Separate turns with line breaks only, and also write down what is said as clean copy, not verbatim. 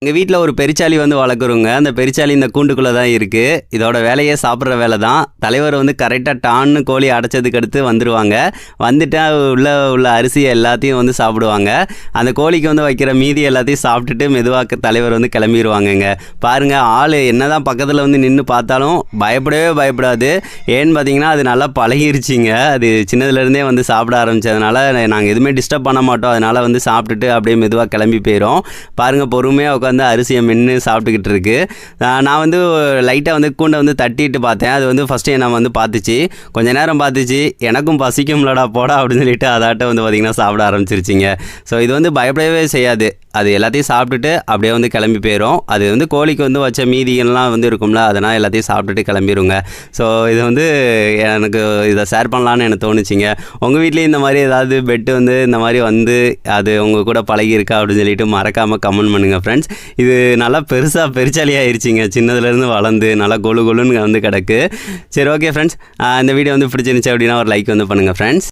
எங்கள் வீட்டில் ஒரு பெருச்சாளி வந்து வளர்க்குறோங்க. அந்த பெருச்சாளி இந்த கூண்டுக்குள்ளே தான் இருக்குது. இதோட வேலையே சாப்பிட்ற வேலை தான். தலைவர் வந்து கரெக்டாக டான்னு கோழி அடைச்சதுக்கு அடுத்து வந்துடுவாங்க. வந்துட்டு உள்ள அரிசி எல்லாத்தையும் வந்து சாப்பிடுவாங்க. அந்த கோழிக்கு வந்து வைக்கிற மீதி எல்லாத்தையும் சாப்பிட்டுட்டு மெதுவாக தலைவர் வந்து கிளம்பிடுவாங்கங்க. பாருங்கள், ஆள் என்ன தான் பக்கத்தில் வந்து நின்று பார்த்தாலும் பயப்படவே பயப்படாது. ஏன்னு பார்த்தீங்கன்னா அது நல்லா பழகிருச்சிங்க. அது சின்னதுலேருந்தே வந்து சாப்பிட ஆரம்பித்ததுனால நாங்கள் எதுவுமே டிஸ்டர்ப் பண்ண மாட்டோம். அதனால் வந்து சாப்பிட்டுட்டு அப்படியே மெதுவாக கிளம்பி போயிடும். பாருங்கள், பொறுமையாக வந்து அரிசியை மென்று சாப்பிட்டுக்கிட்டு இருக்கு. நான் வந்து லைட்டாக வந்து கூண்டை வந்து தட்டிட்டு பார்த்தேன். அது வந்து ஃபஸ்ட்டு என்ன வந்து பார்த்துச்சு. கொஞ்ச நேரம் பார்த்துச்சு, எனக்கும் பசிக்கும்லடா போடா அப்படின்னு சொல்லிட்டு அதாட்ட வந்து பார்த்திங்கன்னா சாப்பிட ஆரம்பிச்சிருச்சிங்க. ஸோ இது வந்து பயப்படவே செய்யாது. அது எல்லாத்தையும் சாப்பிட்டுட்டு அப்படியே வந்து கிளம்பி போயிடும். அது வந்து கோழிக்கு வந்து வச்ச மீதிகள்லாம் வந்து இருக்கும்ல, அதனால் எல்லாத்தையும் சாப்பிட்டுட்டு கிளம்பிடுங்க. ஸோ இது வந்து எனக்கு இதை ஷேர் பண்ணலான்னு எனக்கு தோணுச்சிங்க. உங்கள் வீட்லேயும் இந்த மாதிரி ஏதாவது பெட்டு வந்து இந்த மாதிரி வந்து அது உங்கள் கூட பழகியிருக்கா அப்படின்னு சொல்லிட்டு மறக்காமல் கமெண்ட் பண்ணுங்கள் ஃப்ரெண்ட்ஸ். இது நல்லா பெருச்சாலி ஆயிடுச்சிங்க. சின்னதுலேருந்து வளர்ந்து நல்லா கொழுன்னு வந்து கிடக்கு. சரி, ஓகே ஃப்ரெண்ட்ஸ், இந்த வீடியோ வந்து பிடிச்சிருந்துச்சு அப்படின்னா ஒரு லைக் வந்து பண்ணுங்கள் ஃப்ரெண்ட்ஸ்.